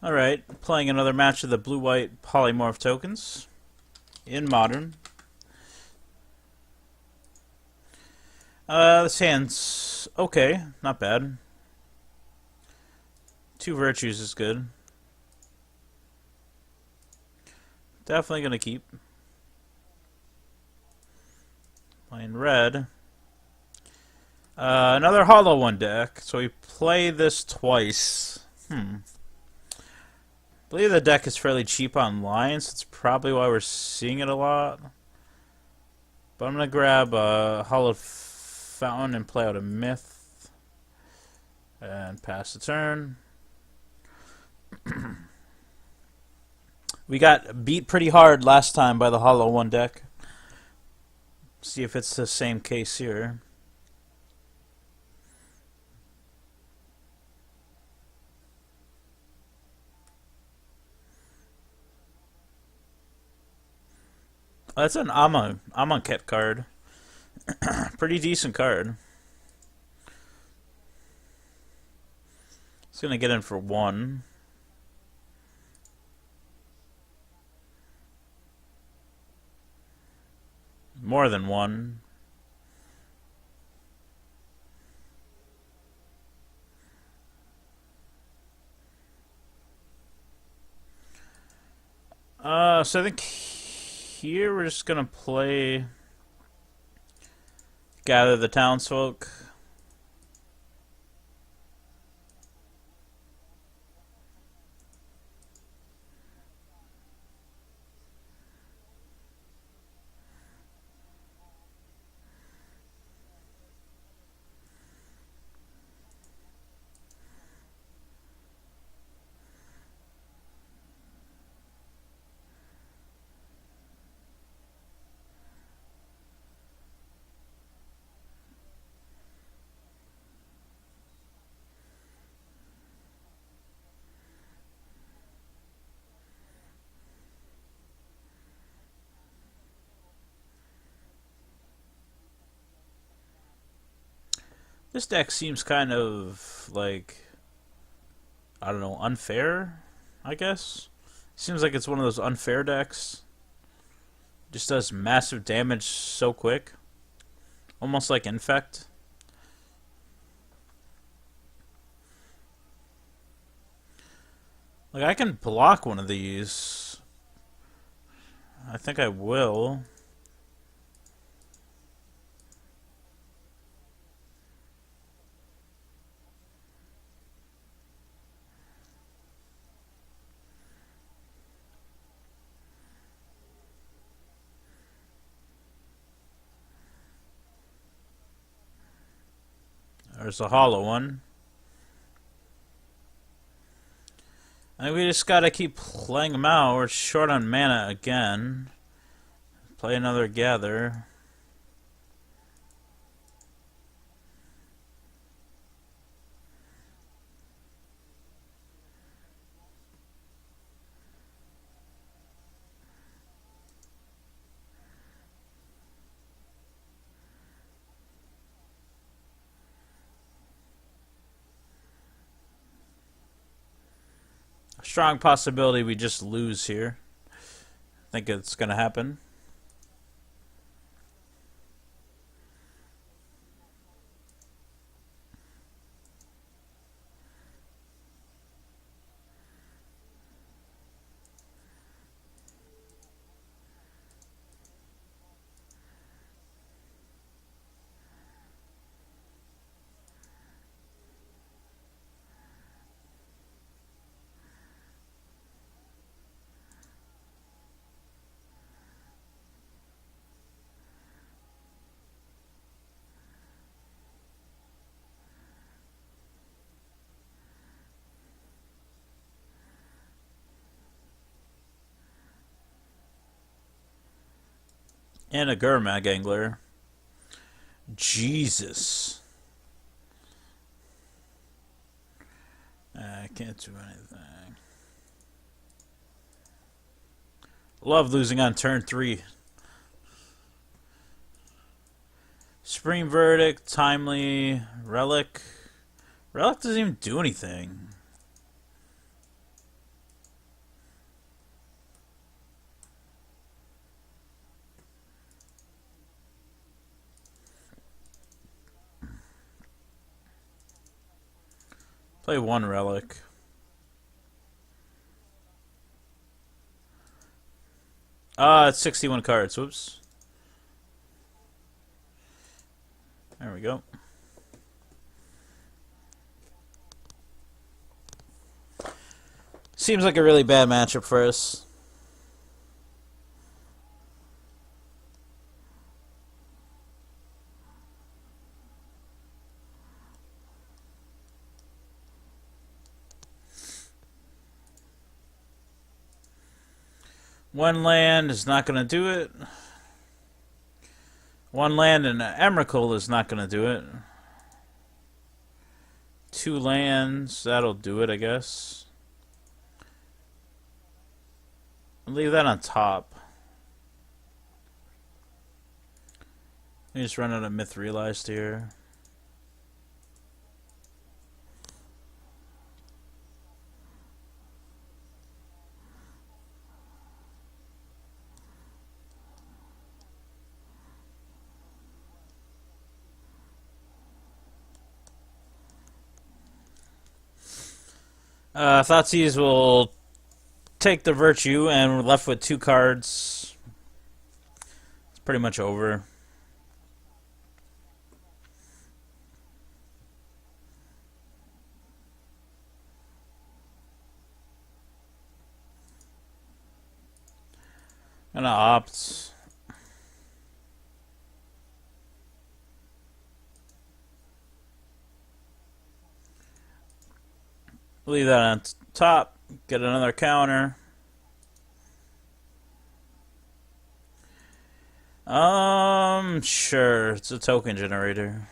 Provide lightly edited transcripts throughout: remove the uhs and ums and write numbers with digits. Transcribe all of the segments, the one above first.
Alright, playing another match of the blue-white polymorph tokens in Modern. This hand's okay, not bad. Two virtues is good. Definitely gonna keep. Playing red. Another hollow one deck, so we play this twice. I believe the deck is fairly cheap online, so that's probably why we're seeing it a lot. But I'm gonna grab a hollow fountain and play out a myth. And pass the turn. We got beat pretty hard last time by the hollow one deck. See if it's the same case here. That's an Amonkhet card. Pretty decent card. It's gonna get in for one. More than one. So I think here we're just gonna play Gather the Townsfolk. This deck seems kind of like, I don't know, unfair, I guess. Seems like it's one of those unfair decks. Just does massive damage so quick. Almost like Infect. Like, I can block one of these. I think I will. There's a hollow one. And we just gotta keep playing them out. We're short on mana again. Play another Gather. Strong possibility we just lose here. I think it's gonna happen. And a Gurmag Angler. Jesus. I can't do anything. Love losing on turn 3. Supreme Verdict, Timely, Relic. Relic doesn't even do anything. Play one relic. It's 61 cards. Whoops. There we go. Seems like a really bad matchup for us. One land is not going to do it. One land and an Emrakul is not going to do it. Two lands, that'll do it, I guess. I'll leave that on top. Let me just run out of Myth Realized here. Thoughtseize will take the Virtue, and we're left with two cards. It's pretty much over. Gonna opt. Leave that on top. Get another counter. Sure. It's a token generator.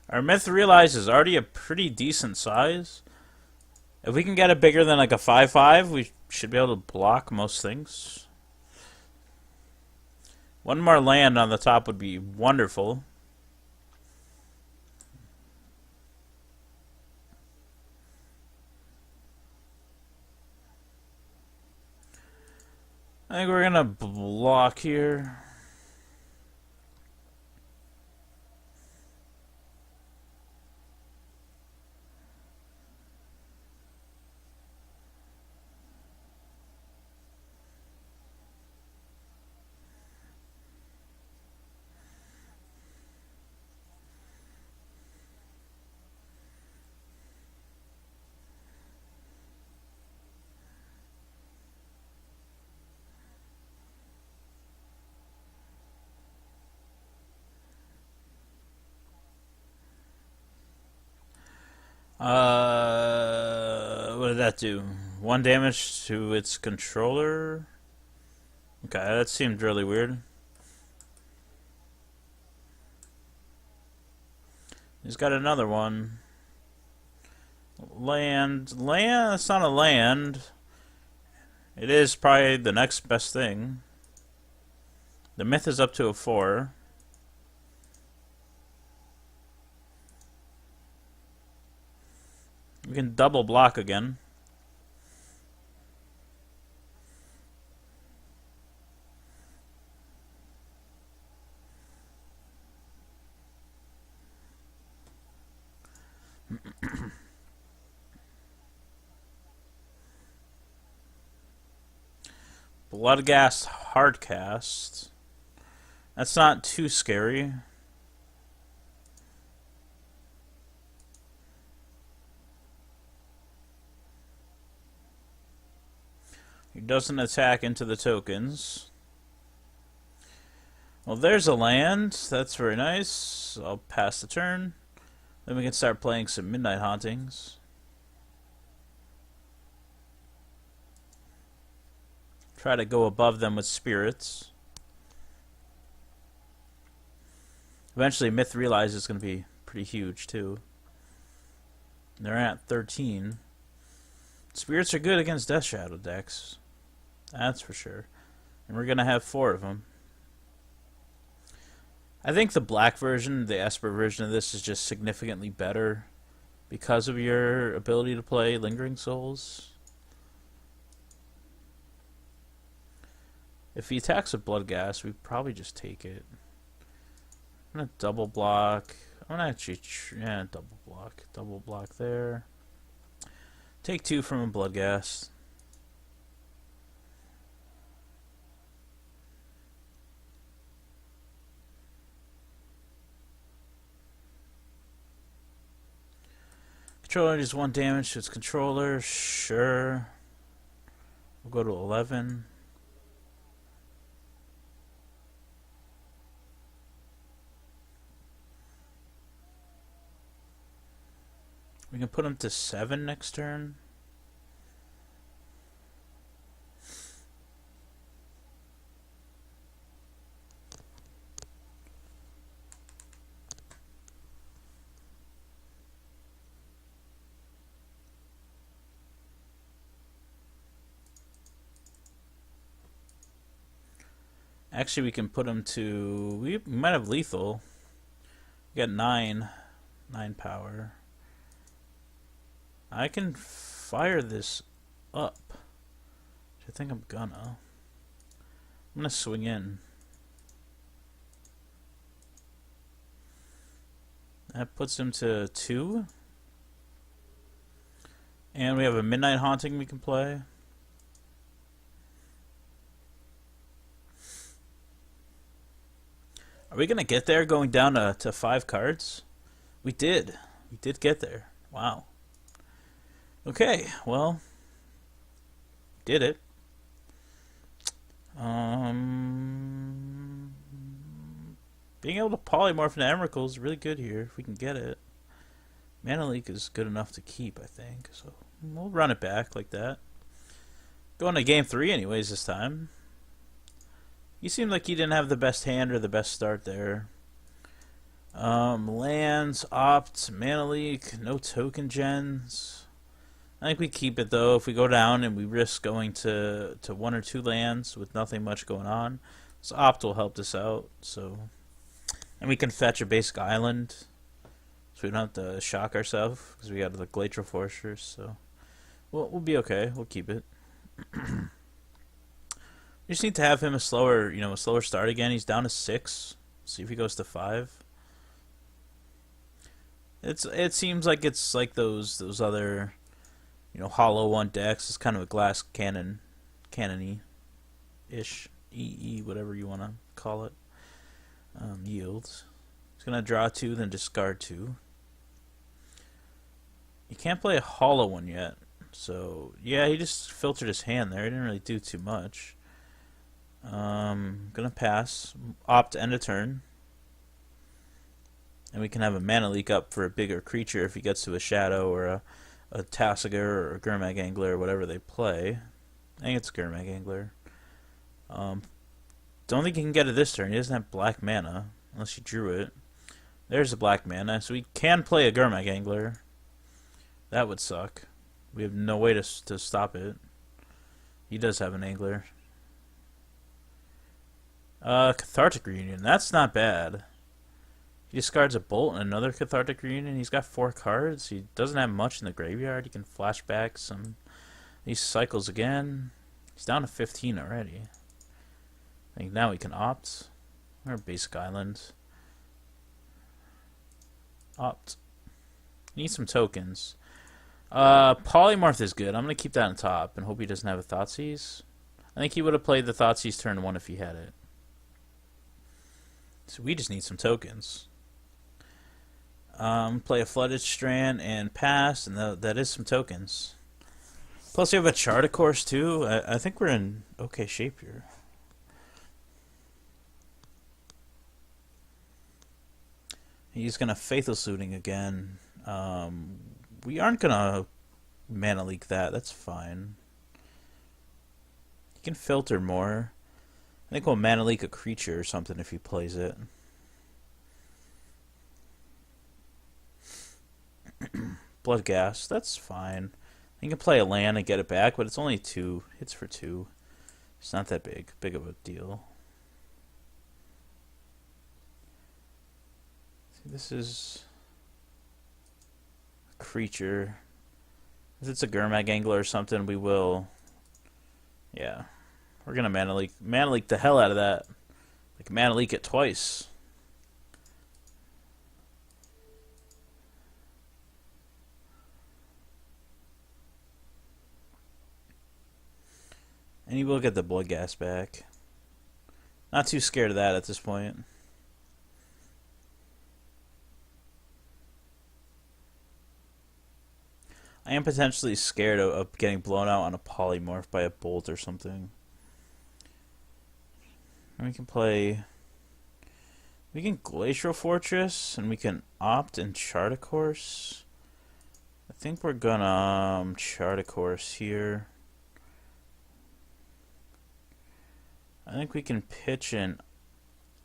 Our Myth Realized is already a pretty decent size. If we can get it bigger than like a 5/5, we should be able to block most things. One more land on the top would be wonderful. I think we're gonna block here. What did that do? 1 damage to its controller? Okay, that seemed really weird. He's got another one. Land. Land? That's not a land. It is probably the next best thing. The Myth is up to a 4. We can double block again. Bloodghast Hardcast. That's not too scary. He doesn't attack into the tokens. Well, there's a land. That's very nice. I'll pass the turn. Then we can start playing some Midnight Hauntings. Try to go above them with spirits. Eventually, Myth realizes it's going to be pretty huge, too. They're at 13. Spirits are good against Death Shadow decks. That's for sure. And we're going to have 4 of them. I think the black version, the Esper version of this, is just significantly better because of your ability to play Lingering Souls. If he attacks with Bloodghast, we probably just take it. I'm going to double block. I'm going to actually, double block. Double block there. Take 2 from a Bloodghast. Controller does 1 damage to its controller. Sure. We'll go to 11. We can put him to 7 next turn. Actually, we can put him to... We might have lethal. We got 9 power. I can fire this up. I think I'm gonna. I'm gonna swing in. That puts him to 2. And we have a Midnight Haunting we can play. Are we gonna get there going down to 5 cards? We did. We did get there. Wow. Okay, well, did it. Being able to polymorph into Emrakul is really good here if we can get it. Mana Leak is good enough to keep, I think. So we'll run it back like that. Going to game 3 anyways this time. You seemed like you didn't have the best hand or the best start there. Lands, opt, Mana Leak, no token gens. I think we keep it though. If we go down and we risk going to 1 or 2 lands with nothing much going on, so opt will help us out. So, and we can fetch a basic island, so we don't have to shock ourselves because we got the Glacial Fortress. So, we'll be okay. We'll keep it. We just need to have him a slower start again. He's down to 6. See if he goes to 5. It seems like it's like those other. Hollow 1 decks is kind of a glass cannon-y-ish, EE, whatever you want to call it. Yields. He's going to draw 2, then discard 2. You can't play a hollow 1 yet. So, yeah, he just filtered his hand there. He didn't really do too much. Going to pass. Opt to end a turn. And we can have a Mana Leak up for a bigger creature if he gets to a Shadow or a Tasigur or a Gurmag Angler or whatever they play. I think it's Gurmag Angler. Don't think he can get it this turn. He doesn't have black mana unless he drew it. There's the black mana, so we can play a Gurmag Angler. That would suck. We have no way to stop it. He does have an Angler. Cathartic Reunion. That's not bad. He discards a Bolt and another Cathartic Reunion. He's got 4 cards. He doesn't have much in the graveyard. He can flash back some. He cycles again. He's down to 15 already. I think now we can opt. Or basic island. Opt. Need some tokens. Polymorph is good. I'm going to keep that on top and hope he doesn't have a Thoughtseize. I think he would have played the Thoughtseize turn 1 if he had it. So we just need some tokens. Play a Flooded Strand and pass, and that is some tokens. Plus we have a Charted Course too. I think we're in okay shape here. He's going to Faithful Suiting again. We aren't going to Mana Leak that. That's fine. He can filter more. I think we'll Mana Leak a creature or something if he plays it. blood gas. That's fine. You can play a land and get it back, but it's only 2 hits for 2. It's not that big of a deal. See, this is a creature. If it's a Gurmag Angler or something, we will. Yeah, we're gonna mana leak the hell out of that. Like mana leak it twice. And he will get the blood gas back. Not too scared of that at this point. I am potentially scared of getting blown out on a polymorph by a bolt or something. And we can play... We can Glacial Fortress, and we can opt and chart a course. I think we're gonna chart a course here. I think we can pitch an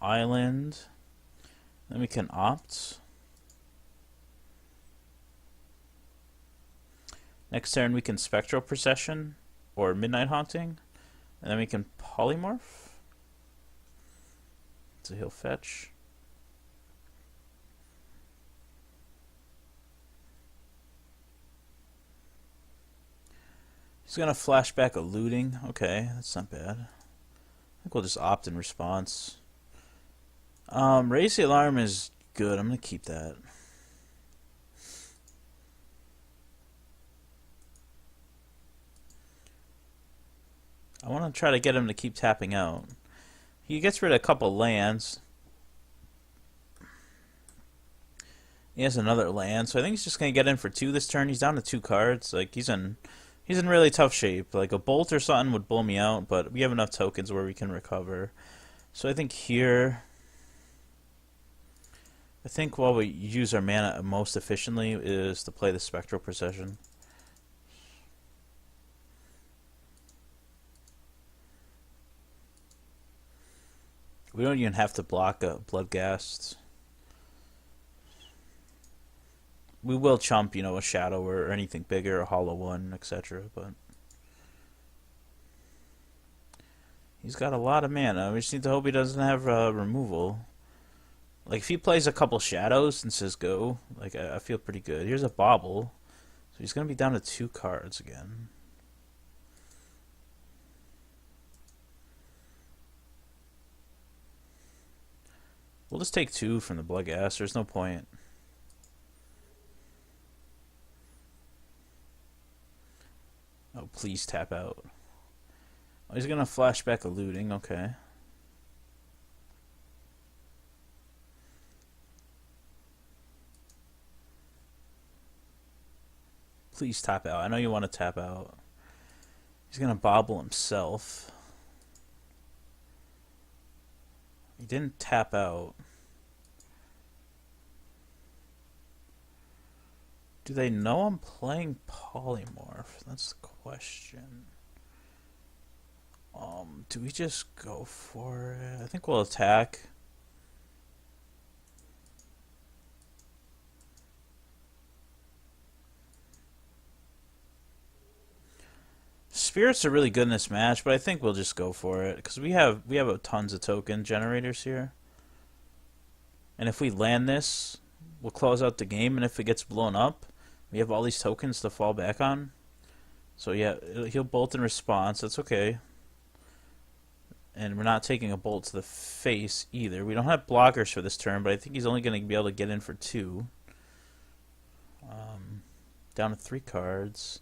island. Then we can opt. Next turn we can Spectral Procession or Midnight Haunting. And then we can Polymorph. So he'll fetch. He's gonna flashback a looting. Okay, that's not bad. I think we'll just opt in response. Raise the Alarm is good. I'm gonna keep that. I want to try to get him to keep tapping out. He gets rid of a couple lands. He has another land, so I think he's just gonna get in for 2 this turn. He's down to 2 cards. Like he's in really tough shape. Like a bolt or something would blow me out, but we have enough tokens where we can recover. So I think here, I think while we use our mana most efficiently is to play the Spectral Procession. We don't even have to block a Bloodghast. We will chump, a Shadow or anything bigger, a Hollow One, etc. But he's got a lot of mana. We just need to hope he doesn't have removal. Like if he plays a couple Shadows and says go, like I feel pretty good. Here's a Bobble, so he's gonna be down to 2 cards again. We'll just take 2 from the Bloodghast. There's no point. Oh, please tap out. Oh, he's gonna flashback a looting. Okay. Please tap out. I know you want to tap out. He's gonna bobble himself. He didn't tap out. Do they know I'm playing Polymorph? That's the question. Do we just go for it? I think we'll attack. Spirits are really good in this match, but I think we'll just go for it because we have tons of token generators here. And if we land this, we'll close out the game, and if it gets blown up, we have all these tokens to fall back on. So yeah, he'll bolt in response. That's okay. And we're not taking a bolt to the face either. We don't have blockers for this turn, but I think he's only going to be able to get in for 2. Down to 3 cards.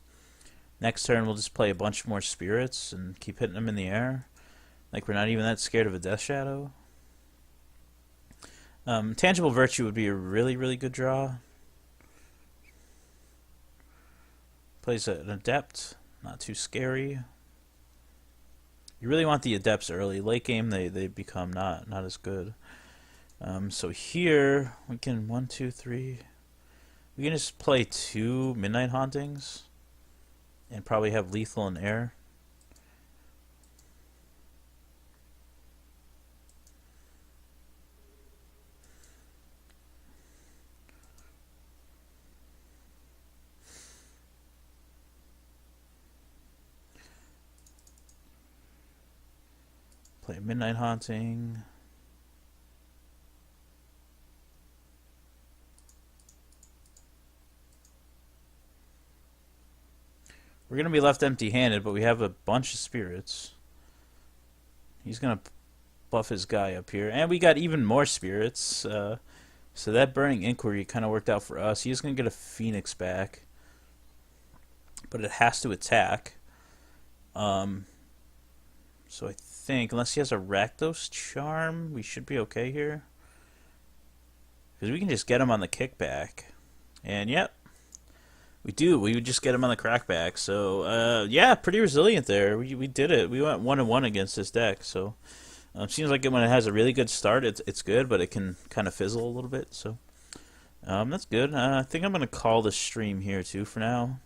Next turn, we'll just play a bunch more spirits and keep hitting them in the air. Like we're not even that scared of a Death Shadow. Tangible Virtue would be a really, really good draw. Plays an Adept, not too scary. You really want the Adepts early. Late game, they become not as good. So here, we can 1, 2, 3. We can just play 2 Midnight Hauntings. And probably have lethal in air. Play Midnight Haunting. We're going to be left empty-handed, but we have a bunch of spirits. He's going to buff his guy up here. And we got even more spirits. So that Burning Inquiry kind of worked out for us. He's going to get a Phoenix back. But it has to attack. So I think, unless he has a Rakdos Charm, we should be okay here. Because we can just get him on the kickback. And yep. We do. We would just get him on the crackback. So, yeah, pretty resilient there. We did it. We went 1-1 against this deck. So, seems like when it has a really good start, it's good, but it can kind of fizzle a little bit. So, that's good. I think I'm going to call the stream here, too, for now.